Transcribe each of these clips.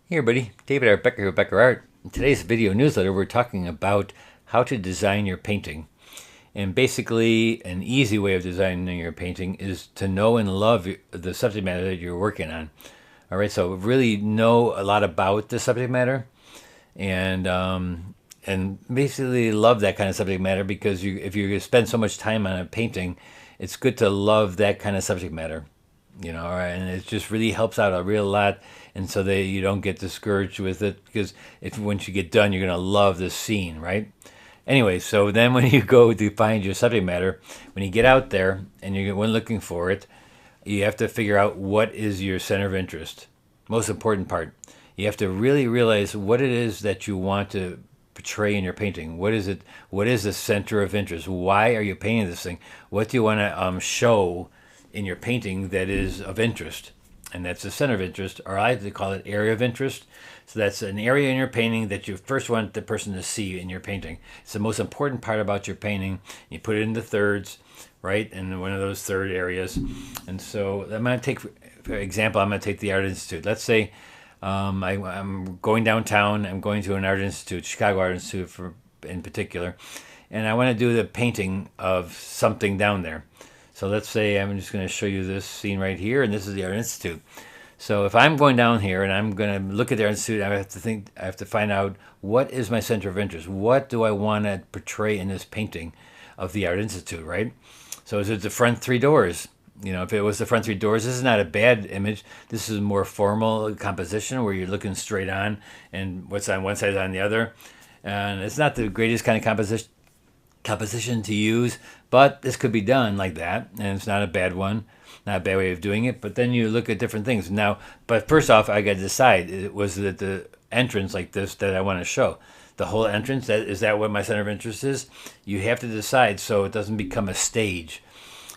Hey everybody, David R. Becker here with Becker Art. In today's video newsletter, we're talking about how to design your painting. And basically, an easy way of designing your painting is to know and love the subject matter that you're working on. All right, so really know a lot about the subject matter, and basically love that kind of subject matter because if you spend so much time on a painting, it's good to love that kind of subject matter, and it just really helps out a real lot, and so that you don't get discouraged with it because if once you get done, you're gonna love the scene, right? Anyway, so then when you go to find your subject matter, when you get out there and you're when looking for it, you have to figure out what is your center of interest. Most important part. You have to really realize what it is that you want to portray in your painting. What is it? What is the center of interest? Why are you painting this thing? What do you want to show in your painting that is of interest? And that's the center of interest, or I like to call it area of interest. So that's an area in your painting that you first want the person to see in your painting. It's the most important part about your painting. You put it into thirds, right? In one of those third areas. And so I'm going to take, for example, I'm going to take the Art Institute. Let's say I'm going downtown. I'm going to an art institute, Chicago Art Institute in particular, and I want to do the painting of something down there. So let's say I'm just going to show you this scene right here, and this is the Art Institute. So if I'm going down here and I'm going to look at the Art Institute, I have to find out what is my center of interest. What do I want to portray in this painting of the Art Institute, right? So is it the front three doors? If it was the front three doors, this is not a bad image. This is more formal composition where you're looking straight on and what's on one side is on the other. And it's not the greatest kind of composition to use, but this could be done like that, and it's not a bad one, not a bad way of doing it. But then you look at different things now. But first off, I got to decide: was it the entrance like this that I want to show? The whole entrance? Is that what my center of interest is? You have to decide so it doesn't become a stage.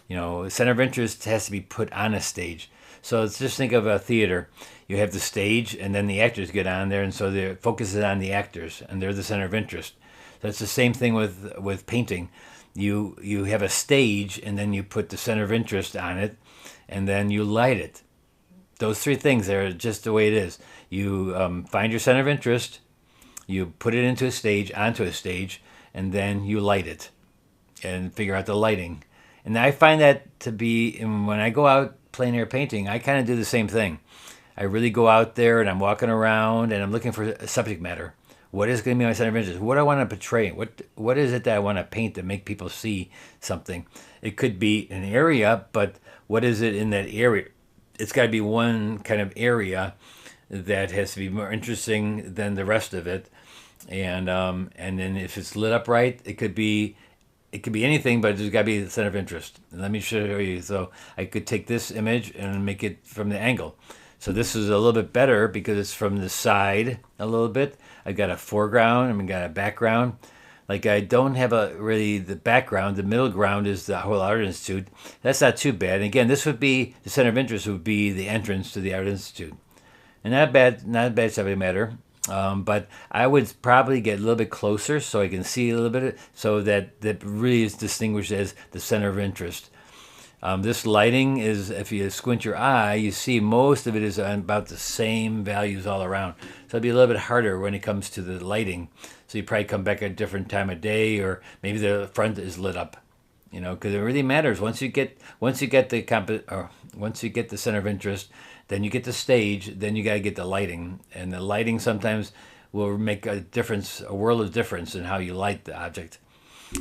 Center of interest has to be put on a stage. So let's just think of a theater. You have the stage, and then the actors get on there, and so the focus is on the actors, and they're the center of interest. So it's the same thing with painting. You have a stage, and then you put the center of interest on it, and then you light it. Those three things are just the way it is. You find your center of interest, you put it onto a stage, and then you light it, and figure out the lighting. And I find that to be, when I go out plein air painting, I kind of do the same thing. I really go out there and I'm walking around and I'm looking for a subject matter. What is going to be my center of interest? What do I want to portray? What is it that I want to paint to make people see something? It could be an area, but what is it in that area? It's got to be one kind of area that has to be more interesting than the rest of it. And then if it's lit up right, it could be anything, but there's got to be the center of interest. And let me show you. So I could take this image and make it from the angle. So this is a little bit better because it's from the side a little bit. I got a foreground and I got a background. Like I don't have the background. The middle ground is the whole Art Institute. That's not too bad. And again, this would be the center of interest would be the entrance to the Art Institute. And not a bad subject matter. But I would probably get a little bit closer so I can see a little bit, so that really is distinguished as the center of interest. This lighting is, if you squint your eye, you see most of it is about the same values all around. So it'd be a little bit harder when it comes to the lighting. So you probably come back at a different time of day, or maybe the front is lit up. Because it really matters. Once you get the center of interest, then you get the stage, then you got to get the lighting, and the lighting sometimes will make a world of difference in how you light the object.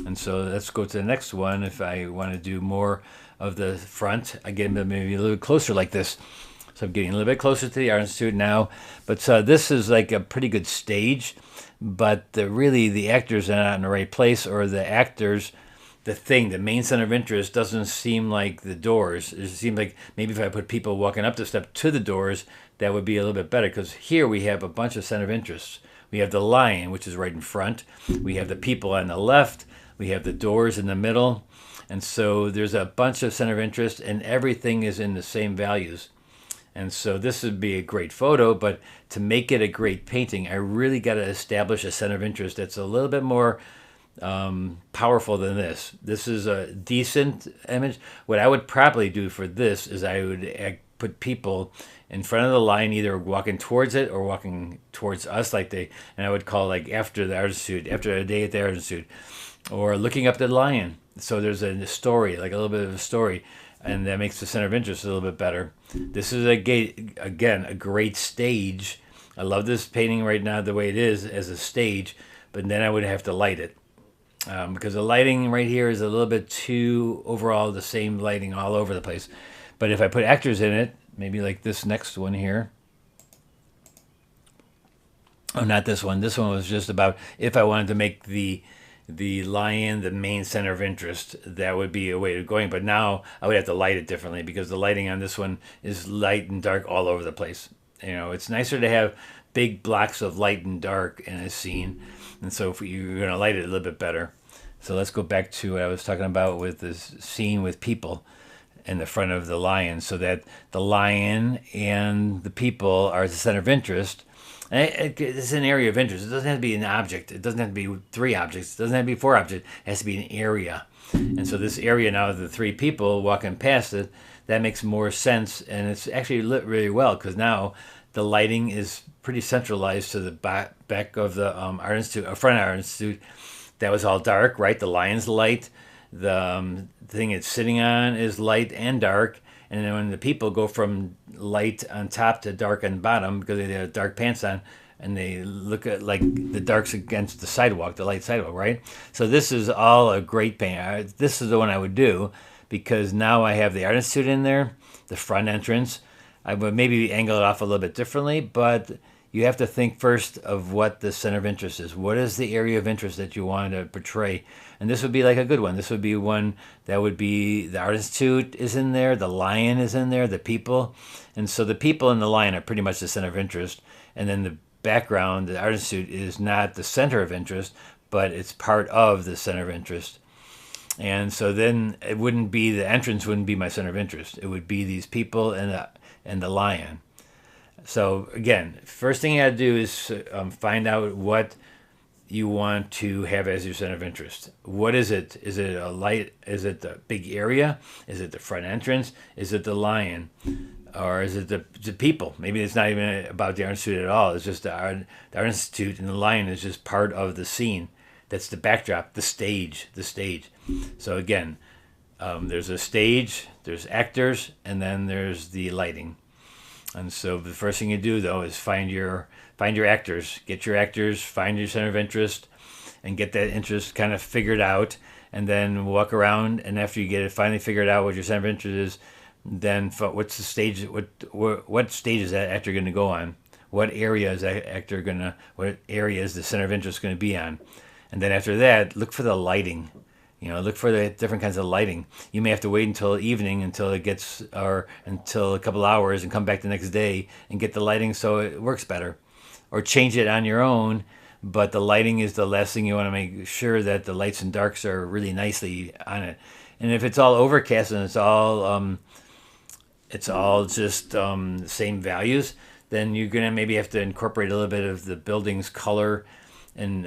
And so let's go to the next one. If I want to do more of the front, I get maybe a little bit closer like this. So I'm getting a little bit closer to the Art Institute now, but this is like a pretty good stage, but really the actors are not in the right place, or the main center of interest doesn't seem like the doors. It seems like maybe if I put people walking up the step to the doors, that would be a little bit better, because here we have a bunch of center of interests. We have the lion, which is right in front. We have the people on the left. We have the doors in the middle. And so there's a bunch of center of interest, and everything is in the same values. And so this would be a great photo, but to make it a great painting, I really got to establish a center of interest that's a little bit more powerful than this. This is a decent image. What I would probably do for this is I would put people in front of the line, either walking towards it or walking towards us, like they, and I would call like after the Art Institute, after a day at the Art Institute, or looking up the lion. So there's a story, like a little bit of a story, and that makes the center of interest a little bit better. This is again, a great stage. I love this painting right now the way it is as a stage, but then I would have to light it. Because the lighting right here is a little bit too overall the same lighting all over the place. But if I put actors in it, maybe like this next one here. Oh, not this one. This one was just about if I wanted to make the lion the main center of interest, that would be a way of going. But now I would have to light it differently because the lighting on this one is light and dark all over the place. You know, it's nicer to have big blocks of light and dark in a scene. And so if you're going to light it a little bit better. So let's go back to what I was talking about with this scene with people in the front of the lion, so that the lion and the people are the center of interest. And it's an area of interest. It doesn't have to be an object. It doesn't have to be 3 objects. It doesn't have to be 4 objects. It has to be an area. And so this area now, the 3 people walking past it, that makes more sense. And it's actually lit really well because now the lighting is pretty centralized to the back of the Art Institute, front Art Institute. That was all dark, right? The lion's light. The thing it's sitting on is light and dark. And then when the people go from light on top to dark on bottom because they have dark pants on, and they look at like the dark's against the sidewalk, the light sidewalk, right? So this is all a great paint. This is the one I would do because now I have the Art Institute in there, the front entrance. I would maybe angle it off a little bit differently, but you have to think first of what the center of interest is. What is the area of interest that you want to portray? And this would be like a good one. This would be one that would be the Art Institute is in there, the lion is in there, the people. And so the people and the lion are pretty much the center of interest. And then the background, the Art Institute, is not the center of interest, but it's part of the center of interest. And so then it wouldn't be, the entrance wouldn't be my center of interest. It would be these people and the lion. So again, first thing you got to do is find out what you want to have as your center of interest. What is it? Is it a light? Is it the big area? Is it the front entrance? Is it the lion? Or is it the people? Maybe it's not even about the Art Institute at all. It's just the Art Institute, and the lion is just part of the scene. That's the backdrop, the stage. So again, there's a stage, there's actors, and then there's the lighting. And so the first thing you do, though, is find your actors. Get your actors, find your center of interest, and get that interest kind of figured out. And then walk around, and after you get it finally figured out what your center of interest is, then what's the stage? What stage is that actor going to go on? What area is that actor going to? What area is the center of interest going to be on? And then after that, look for the lighting. You know, look for the different kinds of lighting. You may have to wait until evening, until it gets, or until a couple hours, and come back the next day and get the lighting so it works better. Or change it on your own, but the lighting is the last thing you want to make sure that the lights and darks are really nicely on it. And if it's all overcast and it's all just the same values, then you're gonna maybe have to incorporate a little bit of the building's color and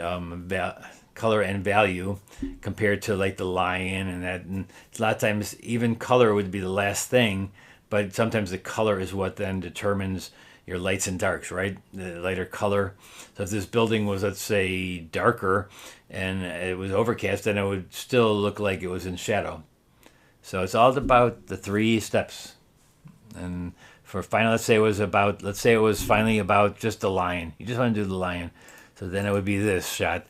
color and value compared to like the lion and that. And a lot of times even color would be the last thing, but sometimes the color is what then determines your lights and darks, right? The lighter color. So if this building was, let's say, darker and it was overcast, then it would still look like it was in shadow. So it's all about the 3 steps. And for final, let's say it was finally about just the lion. You just want to do the lion. So then it would be this shot.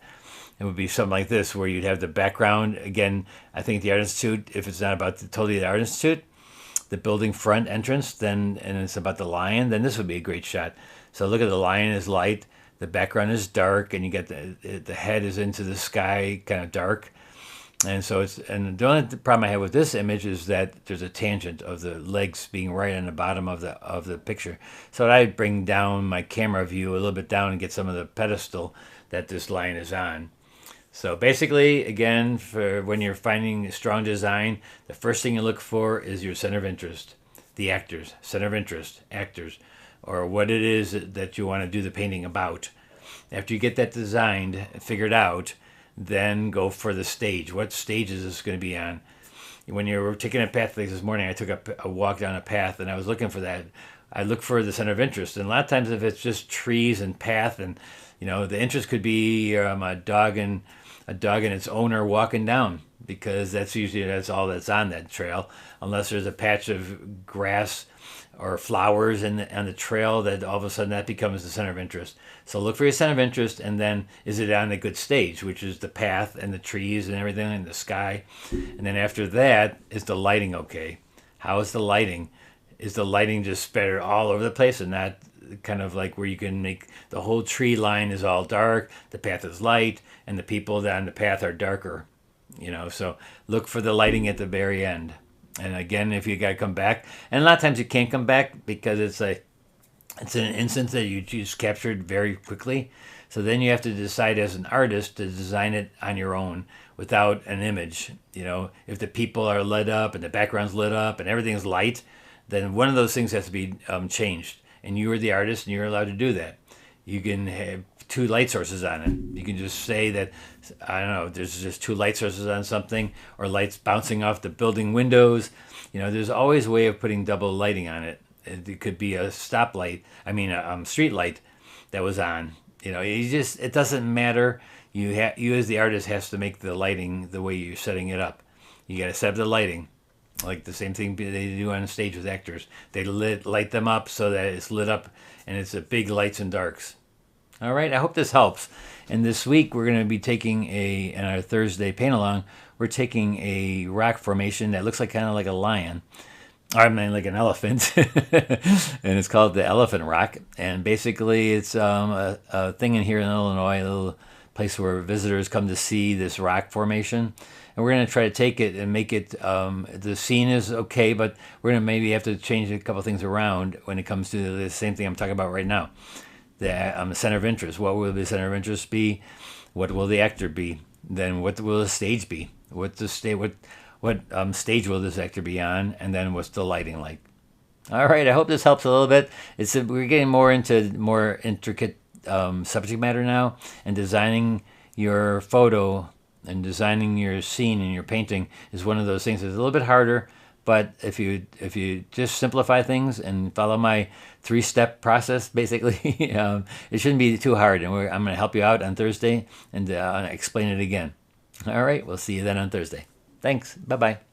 It would be something like this, where you'd have the background. Again, I think the Art Institute, if it's not about totally the Art Institute, the building front entrance, and it's about the lion, then this would be a great shot. So look at the lion is light, the background is dark, and you get the head is into the sky, kind of dark. And so and the only problem I have with this image is that there's a tangent of the legs being right on the bottom of the picture. So I'd bring down my camera view a little bit down and get some of the pedestal that this lion is on. So basically, again, for when you're finding a strong design, the first thing you look for is your center of interest, the actors, center of interest, actors, or what it is that you want to do the painting about. After you get that designed, figured out, then go for the stage. What stage is this going to be on? when you're taking a path like this morning, I took a walk down a path and I was looking for that. I look for the center of interest, and a lot of times if it's just trees and path, and the interest could be a dog and its owner walking down, because that's all that's on that trail, unless there's a patch of grass or flowers on the trail that all of a sudden that becomes the center of interest. So look for your center of interest, and then is it on a good stage, which is the path and the trees and everything and the sky. And then after that, is the lighting okay? How is the lighting? Is the lighting just spread all over the place, and not kind of like where you can make the whole tree line is all dark, the path is light, and the people that on the path are darker? So look for the lighting at the very end. And again, if you got to come back, and a lot of times you can't come back because it's an instance that you just captured very quickly. So then you have to decide as an artist to design it on your own without an image. If the people are lit up and the background's lit up and everything's light, then one of those things has to be changed. And you are the artist, and you're allowed to do that. You can have two light sources on it. You can just say that, I don't know, there's just two light sources on something, or lights bouncing off the building windows. There's always a way of putting double lighting on it. It could be a stoplight, a street light that was on. It doesn't matter. You as the artist has to make the lighting the way you're setting it up. You got to set up the lighting. Like the same thing they do on stage with actors. They light them up so that it's lit up and it's a big lights and darks. All right, I hope this helps. And this week we're going to be taking in our Thursday paint along, we're taking a rock formation that looks kind of like a lion. Like an elephant. And it's called the elephant rock. And basically it's a thing in here in Illinois, a little place where visitors come to see this rock formation. And we're going to try to take it and make it, the scene is okay, but we're going to maybe have to change a couple things around when it comes to the same thing I'm talking about right now. The center of interest. What will the center of interest be? What will the actor be? Then what will the stage be? What stage will this actor be on? And then what's the lighting like? All right, I hope this helps a little bit. We're getting more into more intricate subject matter now, and designing your photo and designing your scene and your painting is one of those things that's a little bit harder. But if you just simplify things and follow my 3-step process, basically, it shouldn't be too hard. And I'm going to help you out on Thursday and explain it again. All right, we'll see you then on Thursday. Thanks. Bye-bye.